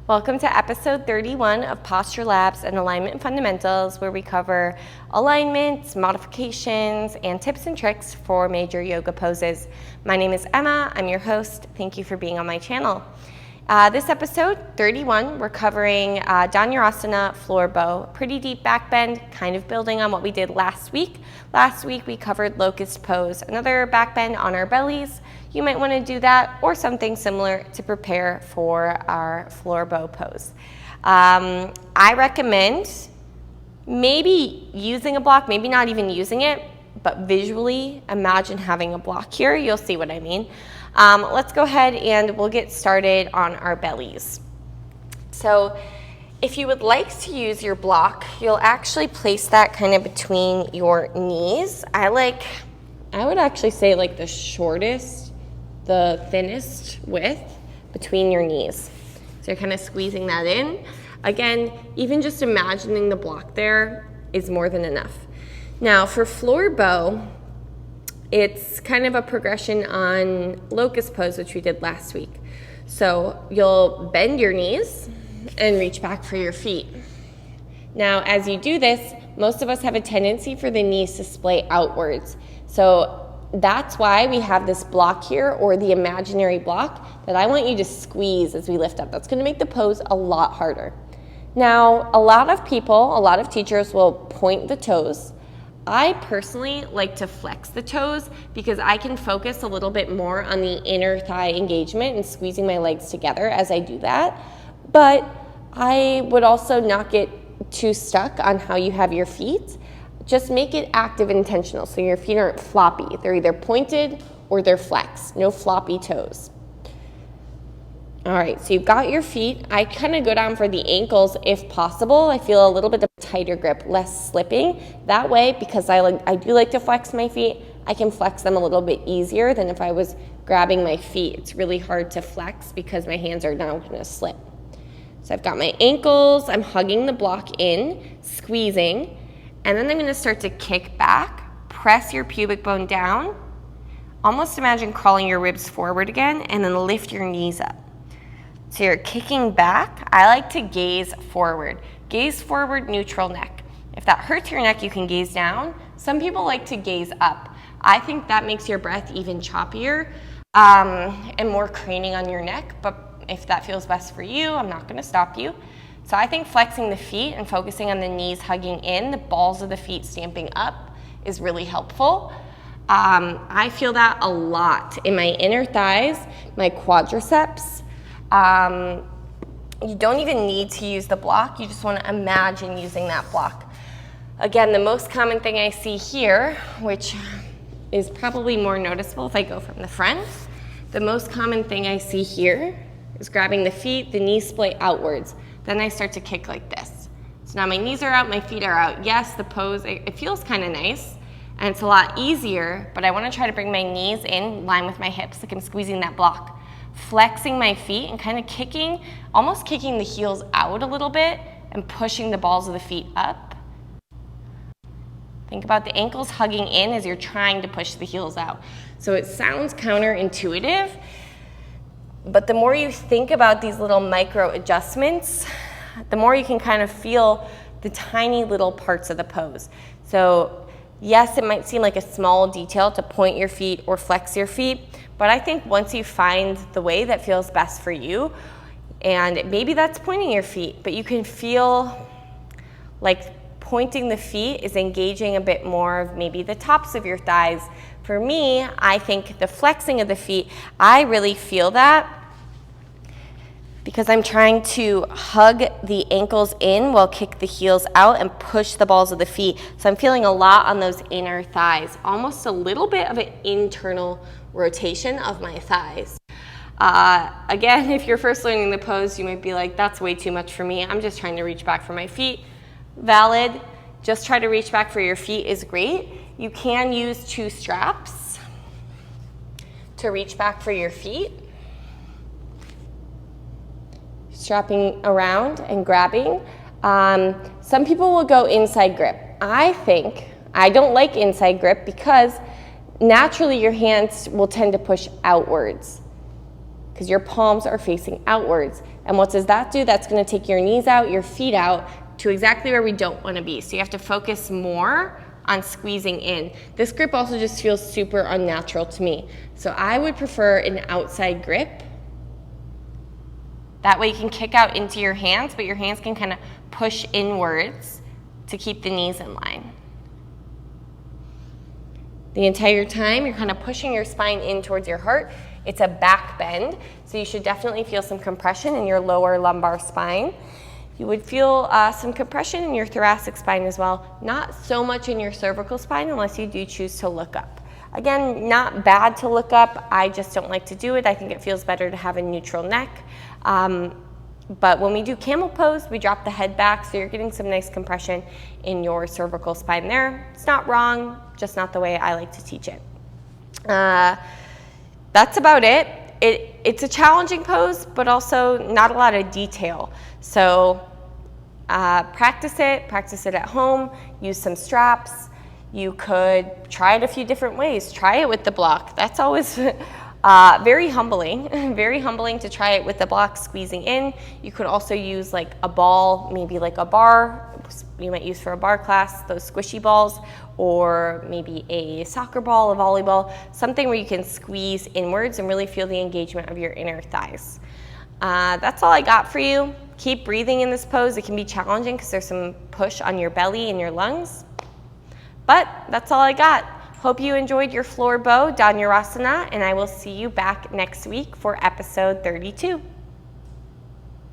Welcome to episode 31 of Posture Labs and Alignment Fundamentals, where we cover alignments, modifications, and tips and tricks for major yoga poses. My name is Emma. I'm your host. Thank you for being on my channel. This episode 31, we're covering Dhanurasana floor bow, pretty deep back bend, kind of building on what we did last week. Last week we covered Locust pose, another back bend on our bellies. You might want to do that or something similar to prepare for our floor bow pose. I recommend maybe using a block, maybe not even using it, but visually imagine having a block here. You'll see what I mean. Let's go ahead and we'll get started on our bellies. So if you would like to use your block, you'll actually place that kind of between your knees. I would actually say like the shortest, the thinnest width between your knees. So you're kind of squeezing that in. Again, even just imagining the block there is more than enough. Now for floor bow, it's kind of a progression on Locust pose, which we did last week. So you'll bend your knees and reach back for your feet. Now, as you do this, most of us have a tendency for the knees to splay outwards. So that's why we have this block here, or the imaginary block, that I want you to squeeze as we lift up. That's gonna make the pose a lot harder. Now, a lot of people, a lot of teachers will point the toes. I personally like to flex the toes because I can focus a little bit more on the inner thigh engagement and squeezing my legs together as I do that. But I would also not get too stuck on how you have your feet. Just make it active and intentional so your feet aren't floppy. They're either pointed or they're flexed. No floppy toes. All right, so you've got your feet. I kind of go down for the ankles if possible. I feel a little bit of a tighter grip, less slipping. That way, because I do like to flex my feet, I can flex them a little bit easier than if I was grabbing my feet. It's really hard to flex because my hands are now gonna slip. So I've got my ankles, I'm hugging the block in, squeezing, and then I'm gonna start to kick back, press your pubic bone down, almost imagine crawling your ribs forward again, and then lift your knees up. So you're kicking back. I like to gaze forward. Gaze forward, neutral neck. If that hurts your neck, you can gaze down. Some people like to gaze up. I think that makes your breath even choppier and more craning on your neck, but if that feels best for you, I'm not gonna stop you. So I think flexing the feet and focusing on the knees hugging in, the balls of the feet stamping up is really helpful. I feel that a lot in my inner thighs, my quadriceps. You don't even need to use the block. You just want to imagine using that block. Again, the most common thing I see here, which is probably more noticeable if I go from the front, the most common thing I see here is grabbing the feet, the knees splay outwards. Then I start to kick like this. So now my knees are out, my feet are out. Yes, the pose, it feels kind of nice and it's a lot easier, but I want to try to bring my knees in line with my hips like I'm squeezing that block. Flexing my feet and kind of kicking, almost kicking the heels out a little bit and pushing the balls of the feet up. Think about the ankles hugging in as you're trying to push the heels out. So it sounds counterintuitive, but the more you think about these little micro adjustments, the more you can kind of feel the tiny little parts of the pose. So yes, it might seem like a small detail to point your feet or flex your feet, but I think once you find the way that feels best for you, and maybe that's pointing your feet, but you can feel like pointing the feet is engaging a bit more of maybe the tops of your thighs. For me, I think the flexing of the feet, I really feel that because I'm trying to hug the ankles in while kick the heels out and push the balls of the feet. So I'm feeling a lot on those inner thighs, almost a little bit of an internal rotation of my thighs. Again, if you're first learning the pose, you might be like, that's way too much for me. I'm just trying to reach back for my feet. Valid. Just try to reach back for your feet is great. You can use 2 straps to reach back for your feet. Strapping around and grabbing. Some people will go inside grip. I don't like inside grip because naturally your hands will tend to push outwards because your palms are facing outwards. And what does that do? That's gonna take your knees out, your feet out to exactly where we don't wanna be. So you have to focus more on squeezing in. This grip also just feels super unnatural to me. So I would prefer an outside grip. That way you can kick out into your hands, but your hands can kind of push inwards to keep the knees in line. The entire time, you're kind of pushing your spine in towards your heart. It's a back bend, so you should definitely feel some compression in your lower lumbar spine. You would feel some compression in your thoracic spine as well, not so much in your cervical spine unless you do choose to look up. Again, not bad to look up, I just don't like to do it. I think it feels better to have a neutral neck. But when we do camel pose, we drop the head back, so you're getting some nice compression in your cervical spine there. It's not wrong, just not the way I like to teach it. That's about it. It's a challenging pose, but also not a lot of detail. So practice it at home, use some straps. You could try it a few different ways. Try it with the block. That's always very humbling to try it with the block squeezing in. You could also use like a ball, maybe like a bar, you might use for a bar class, those squishy balls, or maybe a soccer ball, a volleyball, something where you can squeeze inwards and really feel the engagement of your inner thighs. That's all I got for you. Keep breathing in this pose. It can be challenging because there's some push on your belly and your lungs, but that's all I got. Hope you enjoyed your floor bow, Dhanurasana, and I will see you back next week for episode 32.